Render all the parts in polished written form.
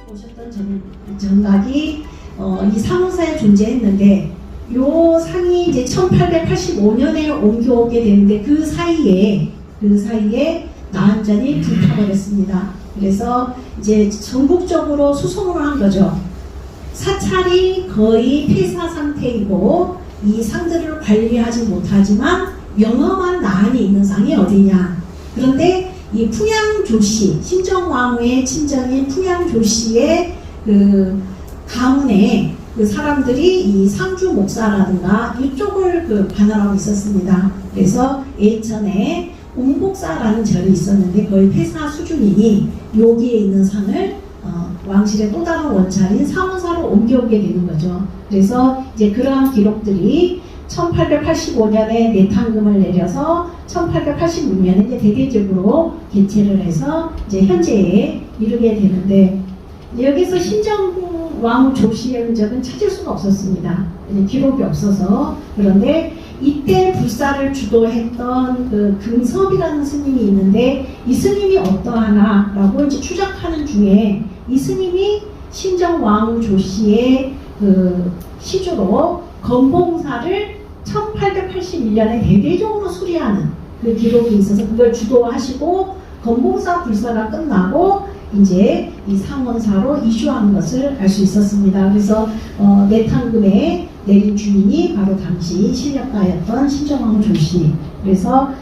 오셨던 정각이 이 상호사에 존재했는데 요 상이 이제 1885년에 옮겨오게 되는데 그 사이에 나한전이 불타버렸습니다. 그래서 이제 전국적으로 수송을 한 거죠. 사찰이 거의 폐사 상태이고 이 상들을 관리하지 못하지만 영험한 나한이 있는 상이 어디냐. 그런데 이 풍양조씨, 신정왕후의 친정인 풍양조씨의 그 가문에 그 사람들이 이 상주 목사라든가 이쪽을 관할하고 있었습니다. 그래서 예천에 웅복사라는 절이 있었는데 거의 폐사 수준이니 여기에 있는 상을 왕실의 또 다른 원찰인 상원사로 옮겨오게 되는 거죠. 그래서 이제 그러한 기록들이 1885년에 내탕금을 내려서 1886년에 이제 대대적으로 개최를 해서 이제 현재에 이르게 되는데 여기서 신정왕후 조씨의 흔적은 찾을 수가 없었습니다. 기록이 없어서. 그런데 이때 불사를 주도했던 그 금섭이라는 스님이 있는데 이 스님이 어떠하나라고 이제 추적하는 중에 이 스님이 신정왕후 조씨의 그 시주로 건봉사를 1881년에 대대적으로 수리하는 그 기록이 있어서 그걸 주도하시고 건봉사 불사가 끝나고 이제 이 상원사로 이주한 것을 알 수 있었습니다. 그래서 내탕금에 내린 주인이 바로 당시 실력가였던 신정왕후 조씨. 그래서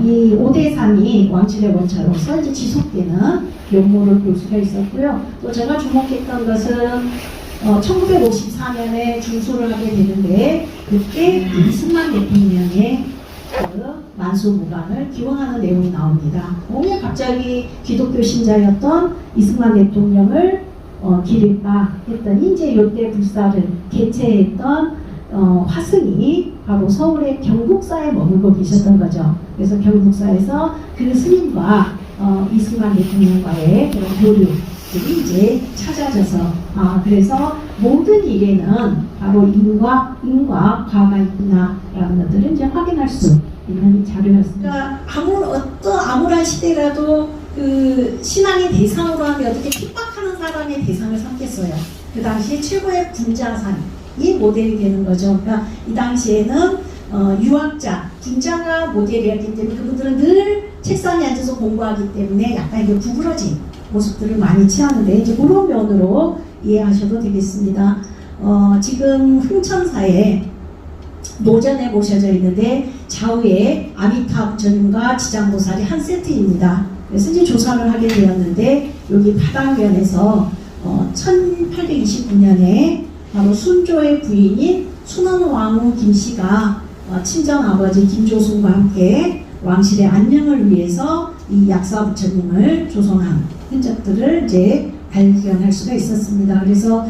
이 오대삼이 왕실의 원차로서 이제 지속되는 면모를 볼 수가 있었고요. 또 제가 주목했던 것은 1954년에 중수를 하게 되는데 그때 이승만 대통령의 그 만수무강을 기원하는 내용이 나옵니다. 왜 갑자기 기독교 신자였던 이승만 대통령을 기릴까 했더니 이제 요때 불사를 개최했던 화승이 바로 서울의 경북사에 머물고 계셨던 거죠. 그래서 경북사에서 그 스님과 이승만 대통령과의 그런 교류들이 이제 찾아져서 그래서 모든 일에는 바로 인과 과가 있구나라는 것들을 이제 확인할 수 있는 자료였습니다. 그러니까 어떤 암울한 시대라도 그 신앙의 대상으로 하면 어떻게 핍박하는 사람의 대상을 삼겠어요. 그 당시 최고의 군자상이 모델이 되는 거죠. 그러니까 이 당시에는 유학자, 군자가 모델이었기 때문에 그분들은 늘 책상에 앉아서 공부하기 때문에 약간 이게 구부러진 모습들을 많이 취하는데 이제 그런 면으로 이해하셔도 되겠습니다. 지금 흥천사에 노전에 모셔져 있는데 좌우에 아미타 부처님과 지장보살이 한 세트입니다. 그래서 이제 조사를 하게 되었는데 여기 바닥면에서 1829년에 바로 순조의 부인인 순원왕후 김씨가 친정 아버지 김조순과 함께 왕실의 안녕을 위해서 이 약사 부처님을 조성한 흔적들을 이제 발견할 수가 있었습니다. 그래서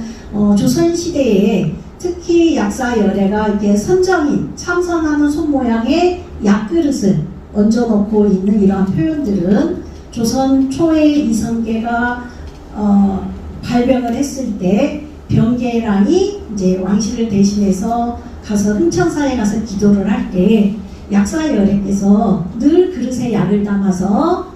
조선 시대에 특히 약사 열애가 이렇게 선정인 참선하는 손 모양의 약그릇을 얹어놓고 있는 이러한 표현들은 조선 초의 이성계가 발병을 했을 때 병계랑이 이제 왕실을 대신해서 가서 흥천사에 가서 기도를 할 때 약사 열애께서 늘 그릇에 약을 담아서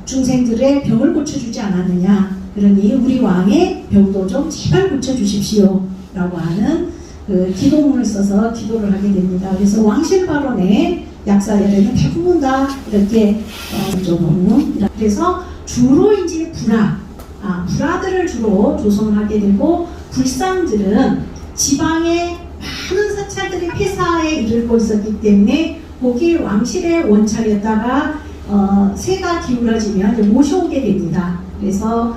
중생들의 병을 고쳐주지 않았느냐. 그러니 우리 왕의 병도 좀 제발 고쳐주십시오 라고 하는 그 기도문을 써서 기도를 하게 됩니다. 그래서 왕실 발언에 약사 열애는 대부분 다 이렇게 그래서 주로 이제 불화들을 주로 조성하게 되고 불상들은 지방의 많은 사찰들이 폐사에 이르고 있었기 때문에 거기 왕실의 원찰이었다가 세가 기울어지면 이제 모셔오게 됩니다. 그래서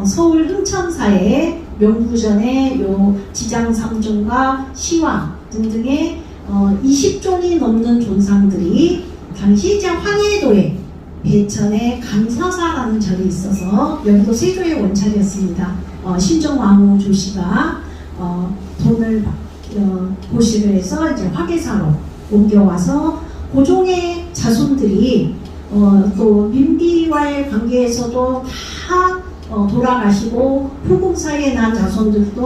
서울 흥천사에 명부전에 요 지장상종과 시왕 등등의 20존이 넘는 존상들이 당시 이제 황해도에 배천에 감사사라는 절이 있어서 여기도 세조의 원찰이었습니다. 신정왕후 조씨가 돈을 고시를 해서 이제 화계사로 옮겨와서 고종의 자손들이 또 민비와의 관계에서도 다 돌아가시고 후궁사에 난 자손들도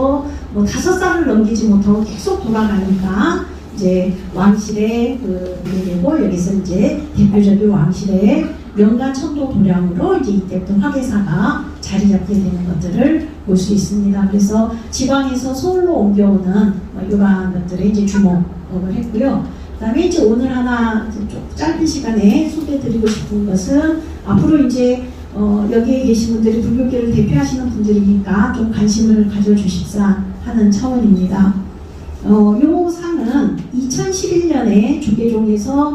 뭐 5살을 넘기지 못하고 계속 돌아가니까 이제 왕실의 그리고 여기서 이제 대표적인 왕실의 명가천도 도량으로 이제 이때부터 화계사가 자리 잡게 되는 것들을 볼 수 있습니다. 그래서 지방에서 서울로 옮겨오는 이러한 것들에 이제 주목을 했고요. 그다음에 이제 오늘 하나 좀 짧은 시간에 소개해드리고 싶은 것은 앞으로 이제 여기에 계신 분들이 불교계를 대표하시는 분들이니까 좀 관심을 가져주십사 하는 차원입니다. 요 상은 2011년에 조계종에서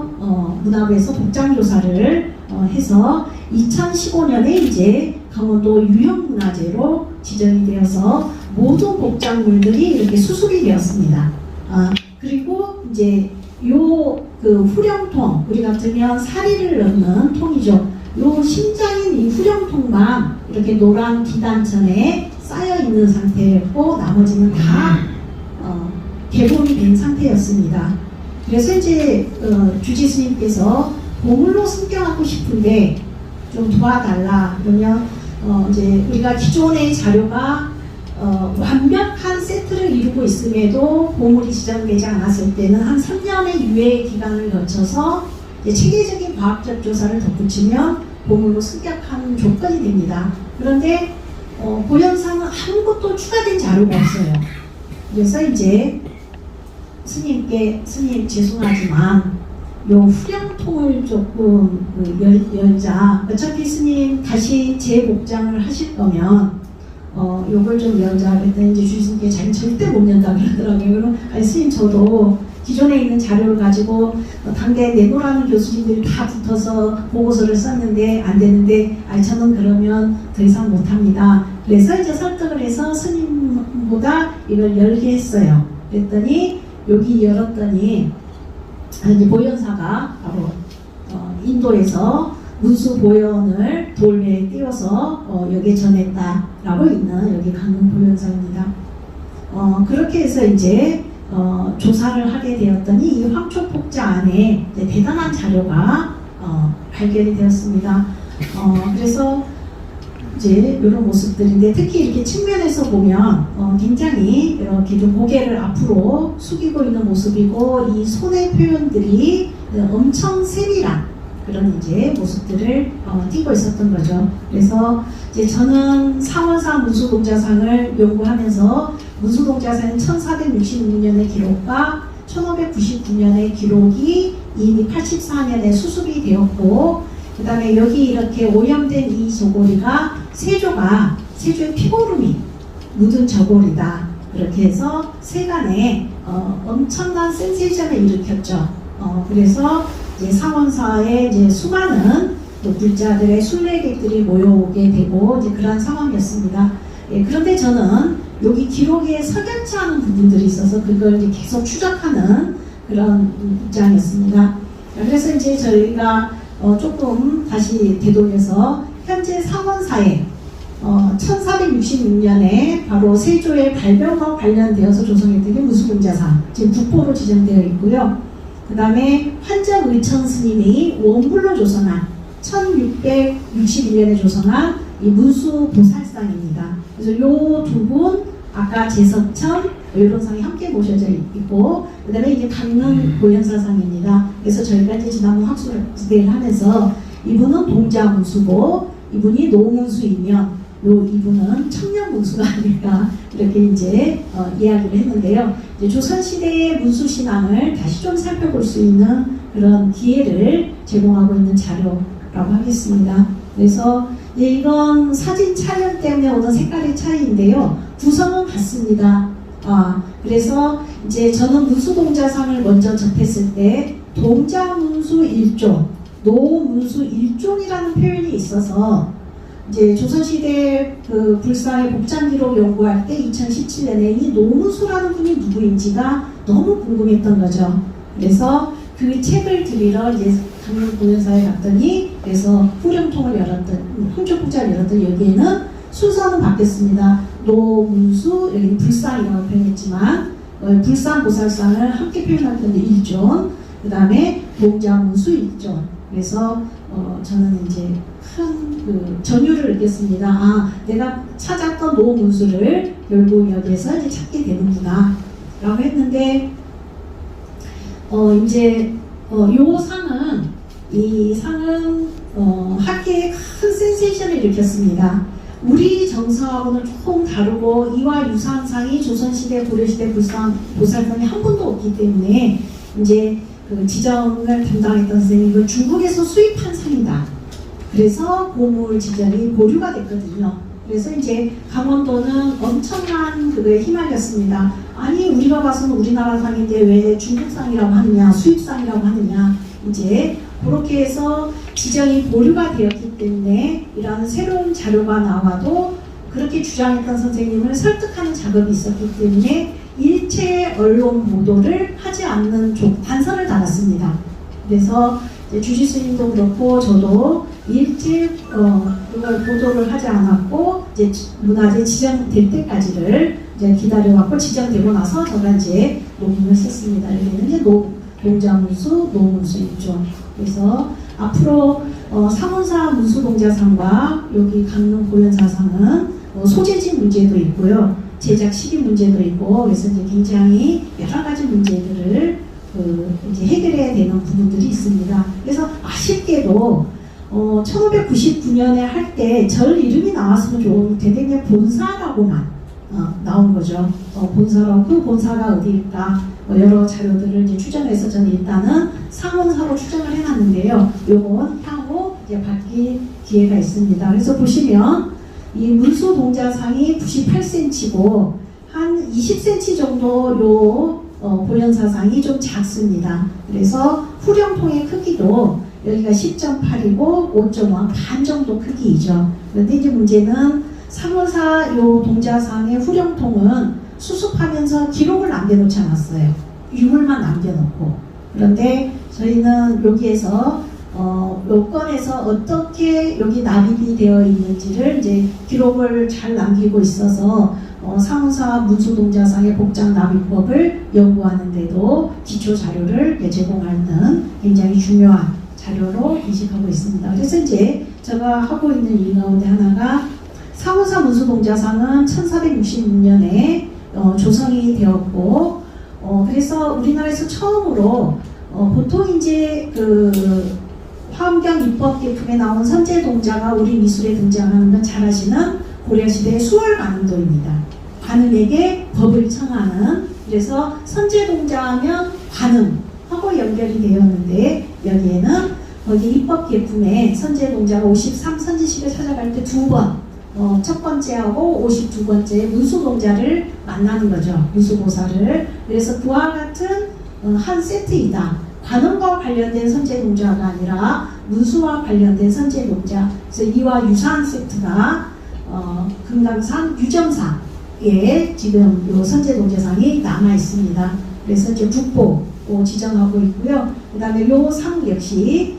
문화부에서 복장조사를 해서 2015년에 이제 강원도 유형문화재로 지정이 되어서 모든 복장물들이 이렇게 수습이 되었습니다. 그리고 이제 그 후령통, 우리 같으면 사리를 넣는 통이죠. 요 심장인 이 후령통만 이렇게 노란 기단천에 쌓여 있는 상태였고 나머지는 다 개봉이 된 상태였습니다. 그래서 이제 주지 스님께서 보물로 숨겨갖고 싶은데 좀 도와달라 그러면 이제 우리가 기존의 자료가 완벽한 세트를 이루고 있음에도 보물이 지정되지 않았을 때는 한 3년의 유예 기간을 거쳐서 이제 체계적인 과학적 조사를 덧붙이면 보물로 승격하는 조건이 됩니다. 그런데 보현상은 아무것도 추가된 자료가 없어요. 그래서 이제 스님 죄송하지만 요 후령통을 조금 열자. 어차피 스님 다시 재복장을 하실 거면 요걸 좀 열자 그랬더니 이제 주지스님께 자기 절대 못 연다 그러더라고요. 그럼 아니 스님 저도 기존에 있는 자료를 가지고 당대 내노라는 교수님들이 다 붙어서 보고서를 썼는데 안 되는데 아니 저는 그러면 더 이상 못합니다. 그래서 이제 설득을 해서 스님보다 이걸 열게 했어요. 그랬더니 여기 열었더니 이제 보현사가 바로 인도에서 문수 보현을 돌매에 띄워서 여기에 전했다라고 있는 여기 강릉 보현사입니다. 그렇게 해서 이제 조사를 하게 되었더니 이 황초폭자 안에 이제 대단한 자료가 발견이 되었습니다. 그래서 이제 이런 모습들인데 특히 이렇게 측면에서 보면 굉장히 이렇게 좀 고개를 앞으로 숙이고 있는 모습이고 이 손의 표현들이 엄청 세밀한 그런 이제 모습들을 띄고 있었던 거죠. 그래서 이제 저는 상원사 문수동자상을 연구하면서 문수동자상은 1466년의 기록과 1599년의 기록이 이미 84년에 수습이 되었고 그 다음에 여기 이렇게 오염된 이 저고리가 세조의 피고름이 묻은 저고리다. 그렇게 해서 세간에 엄청난 센세이션을 일으켰죠. 그래서 이제 상원사에 이제 수많은 또 불자들의 순례객들이 모여오게 되고 이제 그런 상황이었습니다. 예, 그런데 저는 여기 기록에 석연치 않은 부분들이 있어서 그걸 이제 계속 추적하는 그런 입장이었습니다. 그래서 이제 저희가 조금 다시 되돌려서 현재 상원사에 1466년에 바로 세조의 발병과 관련되어서 조성했던 게 문수동자상 지금 국보로 지정되어 있고요. 그 다음에 환정의천 스님이 원불로 조성한 1661년에 조성한 이 문수보살상입니다. 그래서 요 두 분 아까 제석천 이런 상이 함께 모셔져 있고 그 다음에 이게 강릉 보현사상입니다. 그래서 저희가 이제 지난번 학술대를 하면서 이분은 동자문수고 이분이 노문수이면 이분은 청년문수가 아닐까 이렇게 이제 이야기를 했는데요. 이제 조선시대의 문수신앙을 다시 좀 살펴볼 수 있는 그런 기회를 제공하고 있는 자료라고 하겠습니다. 그래서 이건 사진 촬영 때문에 오는 색깔의 차이인데요. 구성은 같습니다. 그래서 이제 저는 문수동자상을 먼저 접했을 때 동자문수 1종, 노문수 1종이라는 표현이 있어서 이제 조선시대 그 불상의 복장기록 연구할 때 2017년에 이 노문수라는 분이 누구인지가 너무 궁금했던 거죠. 그래서 그 책을 들이러 이제 강릉 보현사에 갔더니 그래서 후령통을 열었던 황초폭자를 열었던 여기에는 순서는 바뀌었습니다. 노문수 여기는 불상이라고 표현했지만 불상보살상을 함께 표현했던 1종 그 다음에 동자문수 1종 그래서 저는 이제 큰 그 전율을 느꼈습니다. 내가 찾았던 노문수를 결국 여기에서 이제 찾게 되는구나 라고 했는데 이제 요 상은 이 상은 학계에 큰 센세이션을 일으켰습니다. 우리 정서하고는 조금 다르고 이와 유사한 상이 조선시대, 고려시대 보살상에 한 번도 없기 때문에 이제 그 지정을 담당했던 선생님은 중국에서 수입한 상이다. 그래서 보물 지정이 보류가 됐거든요. 그래서 이제 강원도는 엄청난 그거에 휘말렸습니다. 아니 우리가 봐서는 우리나라 상인데 왜 중국상이라고 하느냐, 수입상이라고 하느냐. 이제 그렇게 해서 지정이 보류가 되었기 때문에 이런 새로운 자료가 나와도 그렇게 주장했던 선생님을 설득하는 작업이 있었기 때문에 일체 언론 보도를 하지 않는 단서를 달았습니다. 그래서 주지스님도 그렇고 저도 일체 그걸 보도를 하지 않았고 이제 문화재 지정될 때까지를 이제 기다려왔고 지정되고 나서 제가 이제 논문을 썼습니다. 여기는 이제 농자문수, 노문수이죠. 그래서 앞으로 상원사 문수동자상과 여기 강릉 고연사상은 소재지 문제도 있고요. 제작 시기 문제도 있고 그래서 이제 굉장히 여러 가지 문제들을 이제 해결해야 되는 부분들이 있습니다. 그래서 아쉽게도 1599년에 할 때 절 이름이 나왔으면 좋은데 그냥 본사라고만 나온 거죠. 본사라고 그 본사가 어디일까? 여러 자료들을 이제 추정해서 저는 일단은 상원사로 추정을 해놨는데요. 요건 향후 이제 바뀔 기회가 있습니다. 그래서 보시면 이 문수동자상이 98cm고 한 20cm 정도 보현사상이 좀 작습니다. 그래서 후령통의 크기도 여기가 10.8이고 5.5 반 정도 크기이죠. 그런데 이제 문제는 상원사 요 동자상의 후령통은 수습하면서 기록을 남겨놓지 않았어요. 유물만 남겨놓고. 그런데 저희는 여기에서 요건에서 어떻게 여기 납입이 되어 있는지를 이제 기록을 잘 남기고 있어서 상원사 문수동자상의 복장 납입법을 연구하는데도 기초 자료를 제공하는 굉장히 중요한 자료로 인식하고 있습니다. 그래서 이제 제가 하고 있는 일 가운데 하나가 상원사 문수동자상은 1466년에 조성이 되었고 그래서 우리나라에서 처음으로 보통 이제 그 화엄경 입법기품에 나온 선제동자가 우리 미술에 등장하는 건 잘 아시는 고려시대의 수월관음도입니다. 관음에게 법을 청하는 그래서 선제동자하면 관음하고 연결이 되었는데 여기에는 거기 입법기품에 선제동자가 53선지식을 찾아갈 때 두 번 첫 번째하고 52번째 문수동자를 만나는 거죠. 문수보살을. 그래서 그와 같은 한 세트이다. 관음과 관련된 선제동자가 아니라 문수와 관련된 선제동자. 그래서 이와 유사한 세트가 금강산 유정사에 지금 요 선제동자상이 남아 있습니다. 그래서 이제 국보 지정하고 있고요. 그 다음에 요 상 역시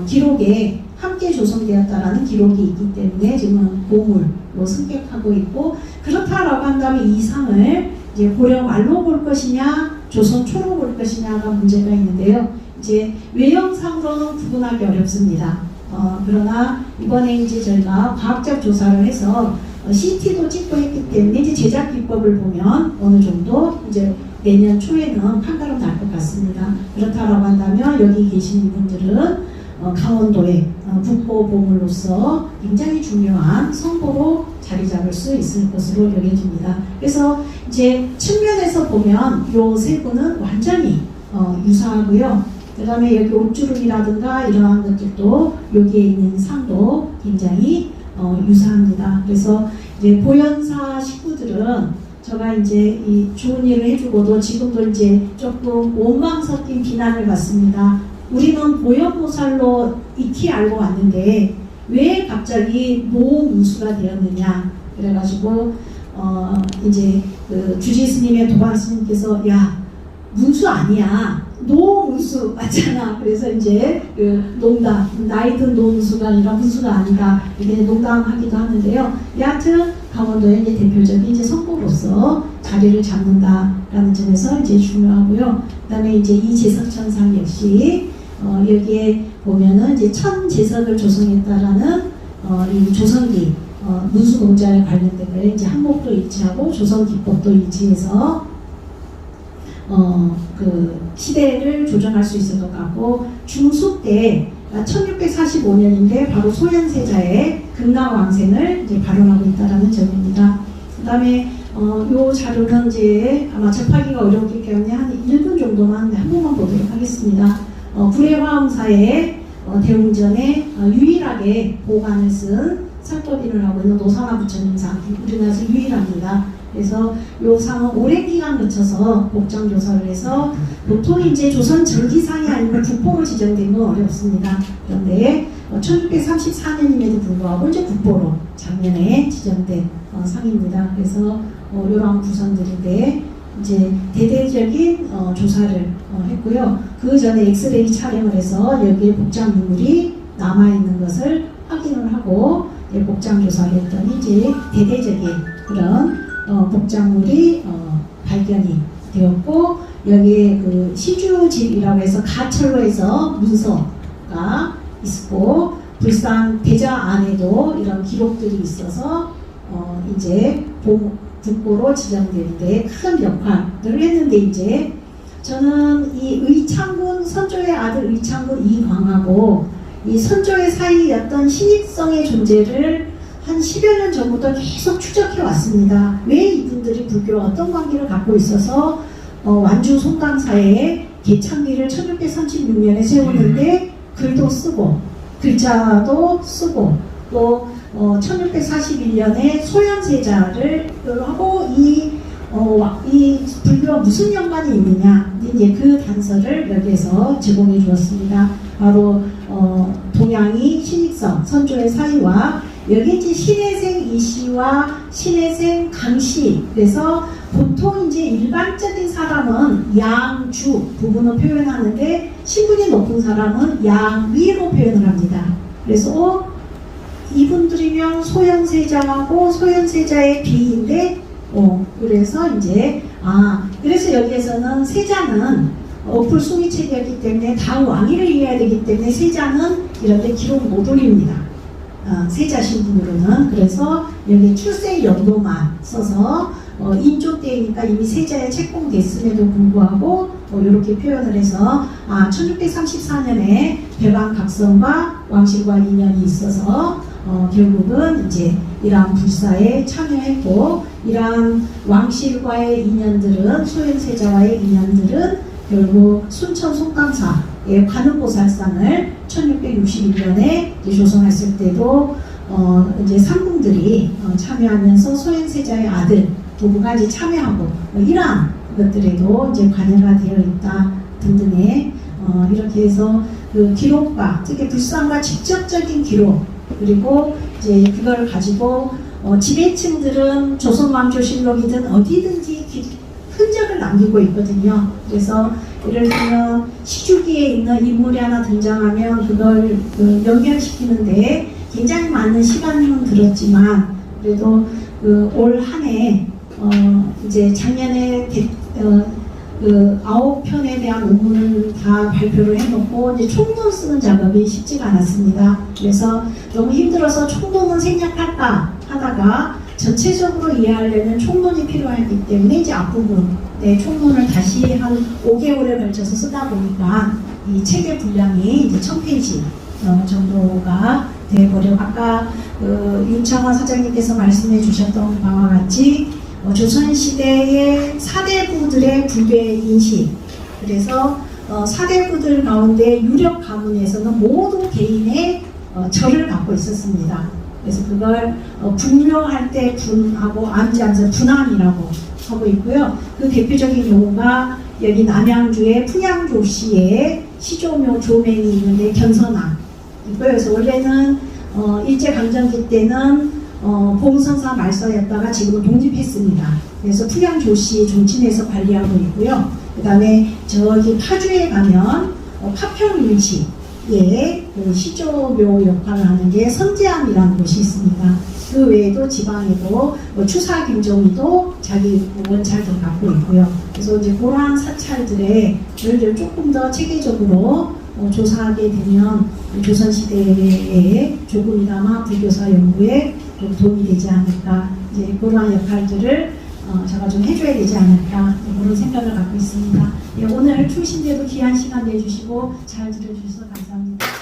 기록에 함께 조성되었다라는 기록이 있기 때문에 지금 보물로 승격하고 있고 그렇다라고 한다면 이 상을 이제 고려 말로 볼 것이냐 조선 초로 볼 것이냐가 문제가 있는데요. 이제 외형상으로는 구분하기 어렵습니다. 그러나 이번에 이제 저희가 과학적 조사를 해서 CT도 찍고 했기 때문에 이제 제작 기법을 보면 어느 정도 이제 내년 초에는 판가름 날 것 같습니다. 그렇다라고 한다면 여기 계신 분들은 강원도의 국보 보물로서 굉장히 중요한 성보로 자리 잡을 수 있을 것으로 여겨집니다. 그래서 이제 측면에서 보면 요 세 분은 완전히 유사하고요. 그 다음에 여기 옷주름이라든가 이러한 것들도 여기에 있는 상도 굉장히 유사합니다. 그래서 이제 보현사 식구들은 제가 이제 이 좋은 일을 해주고도 지금도 이제 조금 원망 섞인 비난을 받습니다. 우리는 보현보살로 익히 알고 왔는데 왜 갑자기 노문수가 되었느냐. 그래가지고 이제 그 주지 스님의 도반 스님께서 야 문수 아니야 노문수 맞잖아. 그래서 이제 그 농담 나이 든 노문수가 아니라 문수가 아니다 이렇게 농담하기도 하는데요. 여하튼 강원도의 이제 대표적인 이제 성보로서 자리를 잡는다라는 점에서 이제 중요하고요. 그다음에 이제 이 제석천상 역시 여기에 보면은 이제 천제석을 조성했다라는 이 조성기 문수동자에 관련된 거에 이제 한목도 일치하고 조성기법도 일치해서 그 시대를 조정할 수 있을 것 같고, 중수 때 1645년인데 바로 소현세자의 금나왕생을 이제 발언하고 있다라는 점입니다. 그 다음에 요 자료는 이제 아마 접하기가 어렵기 때문에 한 1분 정도만 한 번만 보도록 하겠습니다. 불해화엄사의 대웅전에 유일하게 보관을 쓴 살도비를 하고 있는 노사나 부처님상, 우리나라에서 유일합니다. 그래서 요 상은 오랜 기간 거쳐서 복장 조사를 해서 보통 이제 조선 전기상이 아니면 국보로 지정된 건 어렵습니다. 그런데 1634년임에도 불구하고 이제 국보로 작년에 지정된 상입니다. 그래서 이러한 구성들인데 이제 대대적인 조사를 했고요. 그 전에 엑스레이 촬영을 해서 여기에 복장 유물이 남아 있는 것을 확인을 하고 복장 조사를 했더니 이제 대대적인 그런 복장물이 발견이 되었고, 여기에 그 시주집이라고 해서 가철로 해서 문서가 있고, 불상 대자 안에도 이런 기록들이 있어서 이제 국보로 지정되는데 큰 역할을 했는데, 이제 저는 이 의창군, 선조의 아들 의창군 이광하고 이 선조의 사이였던 신익성의 존재를 한 10여 년 전부터 계속 추적해 왔습니다. 왜 이분들이 불교와 어떤 관계를 갖고 있어서 완주 송강사에 개창기를 1636년에 세우는데 글도 쓰고 글자도 쓰고 또 1641년에 소현세자를 하고 이 불교와 무슨 연관이 있느냐, 이제 그 단서를 여기에서 제공해 주었습니다. 바로 동양이 신익성, 선조의 사이와 여기 이제 신혜생 이씨와 신혜생 강씨, 그래서 보통 이제 일반적인 사람은 양주 부분을 표현하는데 신분이 높은 사람은 양위로 표현을 합니다. 그래서 이분들이면 소현세자하고 소현세자의 비인데 그래서 이제 그래서 여기에서는 세자는 어풀숭이 체계였기 때문에 다음 왕위를 이해해야 되기 때문에 세자는 이런데 기록 못 올립니다. 세자 신분으로는. 그래서 여기 출생 연도만 써서 인조 때니까 이미 세자에 책봉됐음에도 불구하고 이렇게 표현을 해서 1634년에 배방각성과 왕실과 인연이 있어서 결국은 이제 이러한 불사에 참여했고, 이러한 왕실과의 인연들은, 소현세자와의 인연들은 결국 순천 송강사의 관음보살상을 1661년에 조성했을 때도 이제 상궁들이 참여하면서 소현세자의 아들 부부가 이제 참여하고 이러한 것들에도 이제 관여가 되어 있다 등등의 이렇게 해서 그 기록과 특히 불상과 직접적인 기록, 그리고 이제 그걸 가지고 지배층들은 조선왕조실록이든 어디든지 흔적을 남기고 있거든요. 그래서 예를 들면 시주기에 있는 인물이 하나 등장하면 그걸 연결시키는데 굉장히 많은 시간은 들었지만, 그래도 올 한 해 이제 작년에 9편에 대한 논문을 다 발표를 해놓고 이제 총론 쓰는 작업이 쉽지가 않았습니다. 그래서 너무 힘들어서 총론은 생략할까 하다가 전체적으로 이해하려면 총론이 필요하기 때문에 이제 앞부분에 총론을 다시 한 5개월에 걸쳐서 쓰다 보니까 이 책의 분량이 이제 1000페이지 정도가 되어버려. 아까 윤창원 사장님께서 말씀해 주셨던 바와 같이 조선시대의 사대부들의 불교의 인식, 그래서 사대부들 가운데 유력 가문에서는 모두 개인의 절을 갖고 있었습니다. 그래서 그걸 분묘할 때 분하고 암지하면서 분암이라고 하고 있고요. 그 대표적인 경우가 여기 남양주의 풍양조시에 시조묘 조맹이 있는데 견선암 있고요. 그래서 원래는 일제강점기 때는 봉선사 말서였다가 지금은 독립했습니다. 그래서 풍양조시 종친에서 관리하고 있고요. 그 다음에 저기 파주에 가면 파평일지에 그 시조묘 역할을 하는 게 선제암이라는 곳이 있습니다. 그 외에도 지방에도 추사김종이도 자기 원찰을 갖고 있고요. 그래서 이제 그러한 사찰들의 를 조금 더 체계적으로 조사하게 되면 조선시대에 조금이나마 불교사 연구에 도움이 되지 않을까, 이제 그러한 역할들을 제가 좀 해줘야 되지 않을까 그런 생각을 갖고 있습니다. 예, 오늘 출신제도 귀한 시간 내주시고 잘 들어주셔서 감사합니다.